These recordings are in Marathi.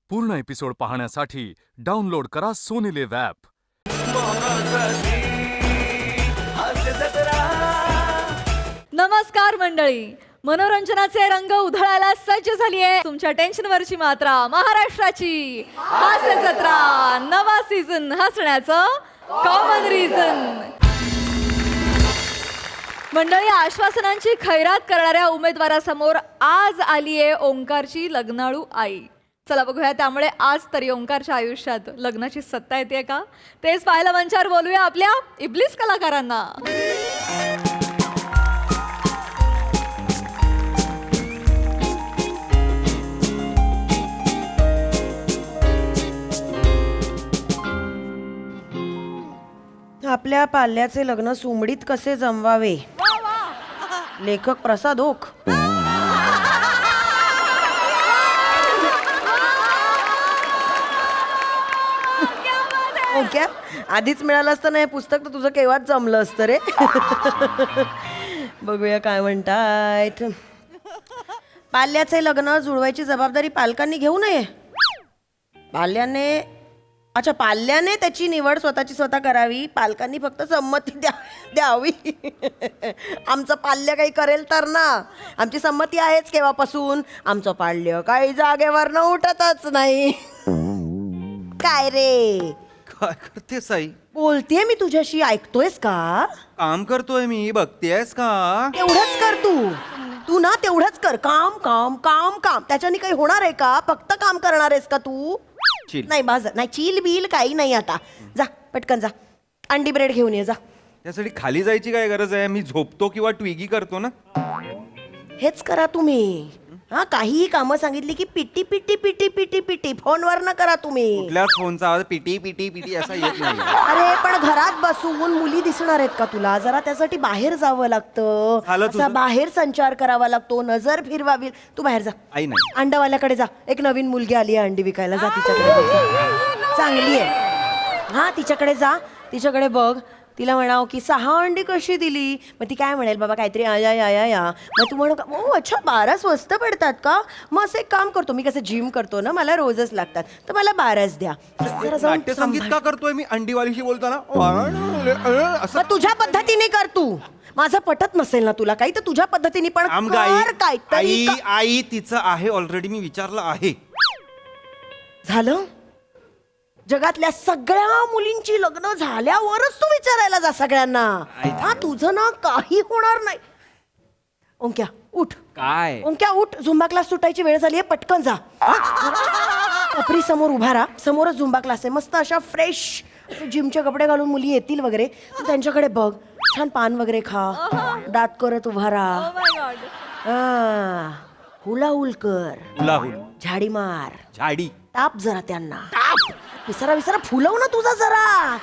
पूर्ण एपिसोड पाहण्यासाठी डाउनलोड करा सोनी लिव्ह ॲप. नमस्कार मंडळी, मनोरंजनाचे रंग उधळायला सज्ज झाली आहे तुमच्या टेन्शनवरची मात्रा महाराष्ट्राची हास्य जत्रा. नवा सीझन हसण्याचं कॉमन रिझन. मंडळी, आश्वासनांची खैरात करणाऱ्या उमेदवारासमोर आज आली आहे ओंकारची लग्नाळू आई. चला बघूया त्यामुळे आज तरी ओंकारच्या आयुष्यात लग्नाची सत्ता येते का तेच पाहायला मंचावर बोलूया आपल्या इब्लिस कलाकारांना. आपल्या पाल्याचे लग्न सुमडीत कसे जमवावे. लेखक प्रसाद ओक. ओके, आधीच मिळालं असतं ना हे पुस्तक तर तुझं केव्हाच जमलं असतं रे. बघूया काय म्हणतायत. पाल्याचे लग्न जुळवायची जबाबदारी पालकांनी घेऊ नये. पाल्याने त्याची निवड स्वतःची स्वतः करावी. पालकांनी फक्त संमती द्यावी. आमचं पाल्य काही करेल तर ना. आमची संमती आहेच केव्हापासून. आमचं पाल्य काही जागेवर उठतच नाही. काय रे काय करतेस आई? बोलतेय मी तुझ्याशी, ऐकतोयस का? काम करतोय मी, बघतेस का? तेवढंच कर तू ना तेवढंच कर. काम काम काम काम त्याच्याने काही होणार आहे का? फक्त काम करणार आहेस का तू? चिल. नाही बाजार नाही, चील बिल काही नाही. आता जा पटकन जा, अंडी ब्रेड घेऊन ये जा. त्यासाठी खाली जायची काय गरज आहे? मी झोपतो किंवा ट्विगी करतो ना. हेच करा तुम्ही. हा, काहीही कामं सांगितली की पिटी पिटी पिटी पिटी पिटी फोनवर न करा तुम्ही. कुठल्याच फोनचा आवाज पिटी पिटी पिटी असा येत नाही. अरे पण घरात बसून मुली दिसणार आहेत का तुला? जरा त्यासाठी बाहेर जावं लागतं. झालं असा तुझं? बाहेर संचार करावा लागतो, नजर फिरवावी. तू बाहेर जा. आई नाही. अंडवाल्याकडे जा. एक नवीन मुलगी आली आहे अंडी विकायला. जा तिच्याकडे बघ. चांगली आहे. हा, तिच्याकडे जा. तिच्याकडे बघ. तिला म्हणाव की 6 अंडी कशी दिली. मग ती काय म्हणेल, बाबा काहीतरी या. मग तू म्हणू ओ अच्छा 12 स्वस्त पडतात का? मग असं एक काम करतो मी, कसं जिम करतो ना, मला रोजच लागतात तर मला 12च द्या. जरा जाऊन नाट्य संगीत का करतोय मी अंडीवालीशी बोलताना? असं मग तुझ्या पद्धतीने कर तू. माझं पटत नसेल ना तुला काही तर तुझ्या पद्धतीने पण थांब कर. गं, काय आई आई तिचं आहे ऑलरेडी, मी विचारलं आहे. झालं. जगातल्या सगळ्या मुलींची लग्न झाल्यावरच तू विचारायला जा सगळ्यांना. हा, तुझं ना काही होणार नाही. ओंक्या उठ. काय? ओंक्या उठ, झुंबा क्लास सुटायची वेळ झाली आहे, पटकन जा. कपरी समोर उभा राहा. समोरच झुंबा क्लास आहे. मस्त अशा फ्रेश जिमचे कपडे घालून मुली येतील वगैरे. तू त्यांच्याकडे बघ. छान पान वगैरे खा. दात करत उभा राहा. Oh my God. हुलाहुल कर. हुलाहुल, झाडी मार. झाडी. ताप जरा त्यांना. विसरा फुलव ना तुझा जरा.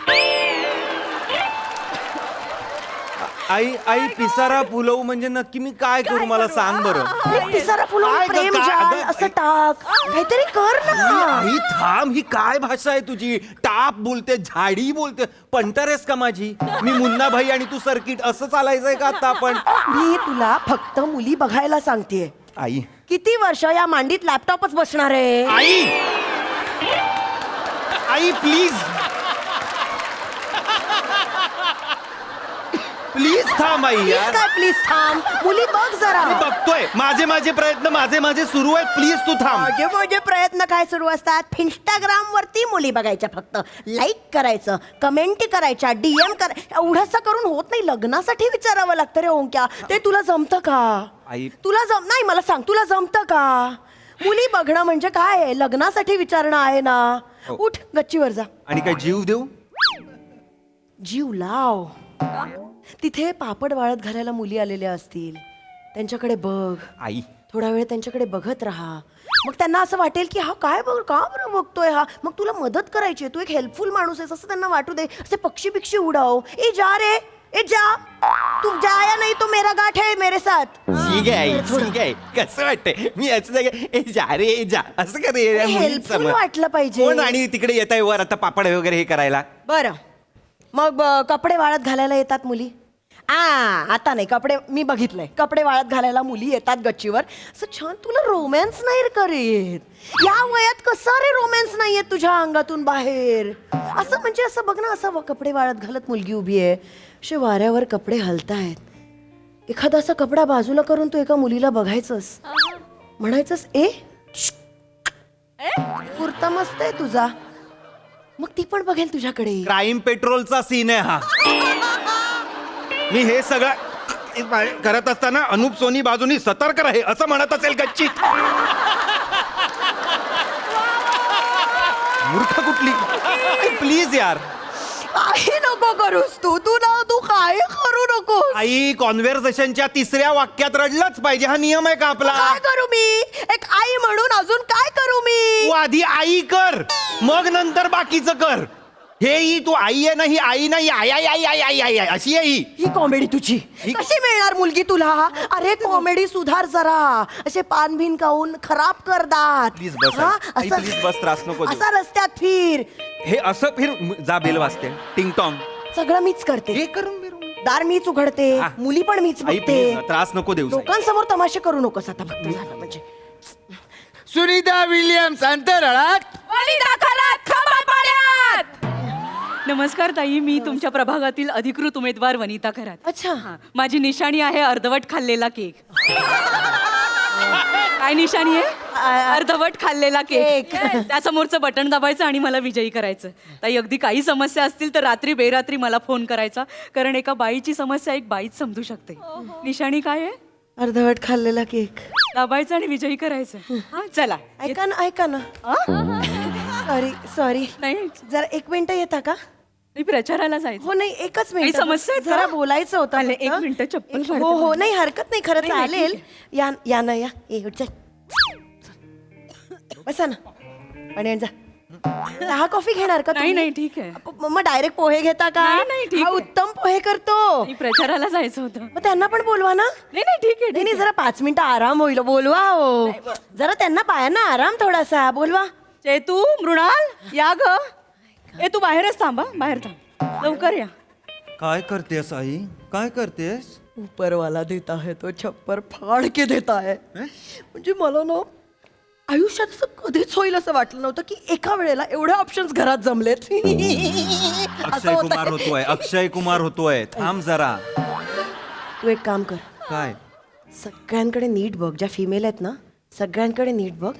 आई पिसारा फुलवू म्हणजे नक्की मी काय करू मला सांग बरं. पिसारा फुलव, काय ग, प्रेम काय? जाल अगं, असं टाक. काहीतरी कर ना. आई थांब, ही काय भाषा आहे तुझी? टाप बोलते, झाडी बोलते. पंटरेस का माझी? मी मुन्ना भाई आणि तू सर्किट असं चालायचंय का आता आपण? मी तुला फक्त मुली बघायला सांगतेय. आई किती वर्ष या मांडीत लॅपटॉपच बसणार आहे? आई आई प्लीज प्लीज थांब आई प्लीज यार. काय प्लीज थांब. मुली बघ जरा. मी बघतोय. माझे प्रयत्न माझे सुरू आहेत. प्लीज तू थांब. माझे प्रयत्न काय सुरू असतात? इंस्टाग्राम वरती मुली बघायच्या, फक्त लाईक करायचं, कमेंट करायच्या, DM करायचं. एवढंसं करून होत नाही. लग्नासाठी विचारावं लागतं रे ओंक्या. ते तुला जमतं का? आई तुला नाही, मला सांग, तुला जमतं का? मुली बघणं म्हणजे काय आहे? लग्नासाठी विचारणं आहे ना. उठ, गच्चीवर जा. आणि काय जीव देऊ? जीव लाव. तिथे पापड वाळत घालायला मुली आलेल्या असतील, त्यांच्याकडे बघ. आई थोडा वेळ त्यांच्याकडे बघत राहा. मग त्यांना असं वाटेल की हा काय बघ, का बरं बघतोय हा. मग तुला मदत करायची, तू एक हेल्पफुल माणूस आहेस असं त्यांना वाटू दे. असे पक्षी बिक्षी उडाव. ए जा रे, ए जा. तू जाया नाही तो मेरा गाठ है मेरे साथ. ठीक आहे आई, ठीक आहे. कसं वाटतंय मी असं ए जा रे ए जा असं कर रे. हेल्पफुल वाटलं पाहिजे. कोण आणि तिकडे येत आहे वर आता पापड वगैरे हे करायला? बरं, मग कपडे वाळत घालायला येतात मुली. आता नाही, कपडे मी बघितलंय, कपडे वाळत घालायला मुली येतात गच्चीवर. असं छान. तुला रोमॅन्स नाही करेत या वयात. कसा रे नाहीये तुझ्या अंगातून बाहेर. असं म्हणजे असं बघ ना, असं कपडे वाळत घालत मुलगी उभी आहे, असे वाऱ्यावर कपडे हलतायत. एखादा असा कपडा बाजूला करून तू एका मुलीला बघायचंस, म्हणायचंस ए कुर्ता मस्त आहे तुझा, मग ती पण बघेल तुझ्याकडे. क्राईम पेट्रोलचा सीन आहे हा. मी हे सगळं करत असताना अनुप सोनी बाजूनी सतर्क राहे असं म्हणत असेल गच्चीत. मूर्ख कुठली. प्लीज यार. काही नको करूस तू काय करू नको. आई कॉन्व्हर्सेशनच्या 3ऱ्या वाक्यात रडलंच पाहिजे, हा नियम आहे का आपला. काय करू मी एक आई म्हणून, अजून काय करू मी. तू आधी आई कर, मग नंतर बाकीचं कर. हे ही तू आई आहे ना, ही आई नाही, आई आई आई आई आई आई अशी आहे ही. ही कॉमेडी तुझी कशी मिळणार मुलगी तुला. अरे कॉमेडी सुधार जरा, असे पान भिन खाऊन खराब कर दात. प्लीज बस हा? आई, असं- प्लीज बस, त्रास नको देऊ. असा रस्त्यात फिर. हे असं फिर जा बेल वाजते टिंग टॉंग. सगळं मीच करते, हे करून बिरून. दार मीच उघडते, हा. मुली पण मीच आई बघते. प्लीज त्रास नको देऊ. लोकांसमोर तमाशे करू नकोस आता, फक्त झालं म्हणजे. सुनीता विल्यम्स अंतराळात. नमस्कार ताई, मी तुमच्या प्रभागातील अधिकृत उमेदवार वनिता खरात. अच्छा. माझी निशाणी आहे अर्धवट खाल्लेला केक. काय निशाणी आहे? अर्धवट खाल्लेला केक. त्यासमोरचं बटन दाबायचं आणि मला विजयी करायचं. ताई अगदी काही समस्या असतील तर रात्री बेरात्री मला फोन करायचा, कारण एका बाईची समस्या एक बाईच समजू शकते. निशाणी काय आहे? अर्धवट खाल्लेला केक. दाबायचं आणि विजयी करायचं. हा चला. ऐका ना सॉरी नाही जरा 1 मिनिट येता का. नाही, प्रचाराला जायचं. हो नाही एकच मिनिट, समस्या आहेत का? जरा बोलायचं होतं आले, फक्त. 1 मिनिट चप्पल हो काढते हो मला. नाही हरकत नाही, खरंच नाही, नाही, चालेल. या ना या चल बसा ना, पाणी आण जा. चहा कॉफी घेणार का नाही तुम्ही? नाही ठीक आहे. मग डायरेक्ट पोहे घेता का. नाही, नाही, ठीक हा आहे. उत्तम पोहे करतो. नाही, प्रचाराला जायचं होतं. मग त्यांना पण बोलवा ना. नाही नाही ठीक आहे, नाही ठीक नाही आहे. जरा 5 मिनिटं आराम होईल, बोलवा हो. जरा त्यांना पायांना आराम थोडासा, बोलवा. चेतू, मृणाल या ग. ए तू बाहेरच थांबा, बाहेर थांब, लवकर या. काय करतेस आई, काय करतेस. ऊपर वाला देता है तो छप्पर फाड़ के देता है. म्हणजे मला ना आयुष्यात असं कधीच होईल असं वाटलं नव्हतं की एका वेळेला एवढे ऑप्शन्स घरात जमलेत. अक्षय कुमार होतोय, अक्षय कुमार होतोय. थांब जरा. तू एक काम कर, काय. सगळ्यांकडे नीट बघ, ज्या फिमेल आहेत ना सगळ्यांकडे नीट बघ,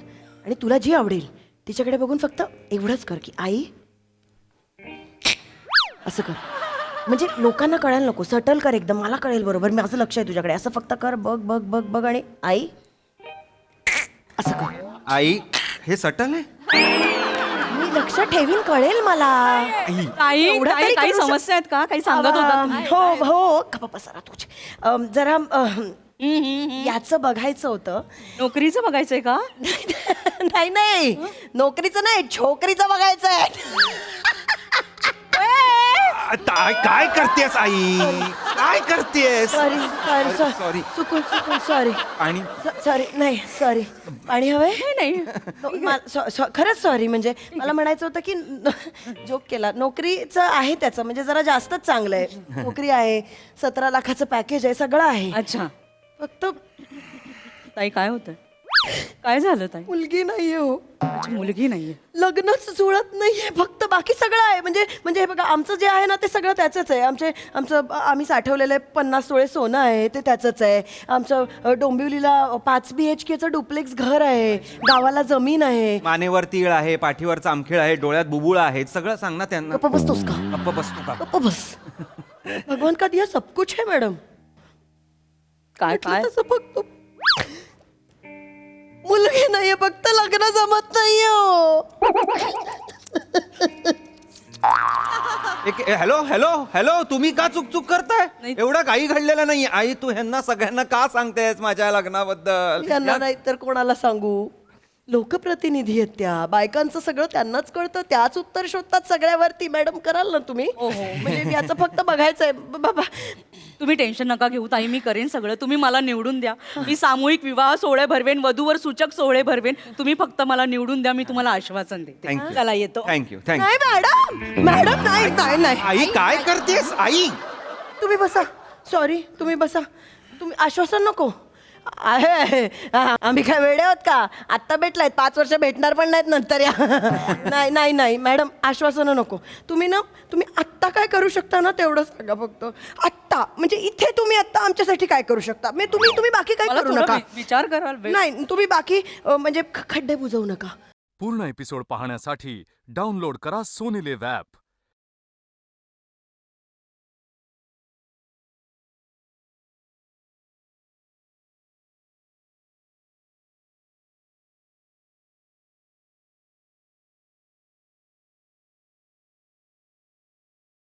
आणि तुला जी आवडेल तिच्याकडे बघून फक्त एवढंच कर की आई असं कर. म्हणजे लोकांना कळायला नको, सटल कर एकदम, मला कळेल बरोबर, माझं लक्ष आहे तुझ्याकडे. असं फक्त कर, बघ बघ बघ बघ आणि आई असं कर. आई हे सटल आहे. मी लक्ष ठेवीन, कळेल मला. ताई एवढं ताई, तरी काही करू समस्या आहेत का? काही सांगत होता तुम्ही? हो हो गप्पा बसा तुझे. जरा याचं बघायचं होतं. नोकरीचं बघायचंय का? नाही नाही नोकरीचं नाही, छोकरीचं बघायचं आहे. काय करतेस आई, काय करतेस. Sorry sorry. चुकून सॉरी. आणि सॉरी नाही सॉरी. पाणी हवंय. नाही खरंच सॉरी, म्हणजे मला म्हणायचं होतं की जोक केला. नोकरीचं आहे त्याचं, म्हणजे जरा जास्तच चांगलं आहे. नोकरी आहे, 17 लाखाचं पॅकेज आहे, सगळं आहे. अच्छा फक्त ताई काय होतं? काय झालं ताई? मुलगी नाहीये हो. अच्छा, मुलगी नाहीये. लग्नच जुळत नाहीये, फक्त बाकी सगळं आहे. म्हणजे हे बघा, आमचं जे आहे ना ते सगळं त्याचंच आहे. आम्ही साठवलेलं 50 तोळे सोनं आहे, ते त्याचंच आहे. आमचं डोंबिवलीला 5 BHKचं डुप्लेक्स घर आहे, गावाला जमीन आहे. मानेवर तीळ आहे, पाठीवर चामखीळ आहे, डोळ्यात बुबुळ आहेत. सगळं सांग ना त्यांना. गप्प बसतोस का. गप्प बसतो का. गप्प बस. भगवान का दिया सब कुछ है मॅडम. काय काय तसं फक्त मुलगी नाहीये, फक्त लग्न जमत नाहीये हो. हॅलो हॅलो हॅलो, तुम्ही का चुक करताय. नाही. एवढं काही घडलेलं नाही. आई तू ह्यांना सगळ्यांना का सांगतेस माझ्या लग्नाबद्दल. यांना नाही तर कोणाला सांगू. लोकप्रतिनिधी आहेत त्या, बायकांचं सगळं त्यांनाच कळतं, त्याच उत्तर शोधतात सगळ्यावरती. मॅडम कराल ना तुम्ही. म्हणजे याचं फक्त बघायचंय बाबा. तुम्ही टेन्शन नका घेऊ ताई, मी करेन सगळं. तुम्ही मला निवडून द्या, मी सामूहिक विवाह सोहळे भरवेन, वधूवर सूचक सोहळे भरवेन. तुम्ही फक्त मला निवडून द्या, मी तुम्हाला आश्वासन देते. थँक्यू. चला येतो. थँक्यू. नाही मॅडम नाही नाही नाही. आई काय करतेस आई. तुम्ही बसा. सॉरी तुम्ही बसा. तुम्ही आश्वासन नको. आहे आम्ही काय वेडे आहोत का? आत्ता भेटलायत, 5 वर्ष भेटणार पण नाहीत नंतर या. नाही नाही नाही मॅडम, आश्वासनं नको. तुम्ही आत्ता काय करू शकता ना तेवढं सांगा फक्त. आत्ता म्हणजे इथे तुम्ही आत्ता आमच्यासाठी काय करू शकता? म्हणजे तुम्ही बाकी काय मला करू थोडा नका. विचार कराल वेळ. नाही तुम्ही बाकी म्हणजे खड्डे बुजवू नका. पूर्ण एपिसोड पाहण्यासाठी डाउनलोड करा सोनी लिव्ह ॲप.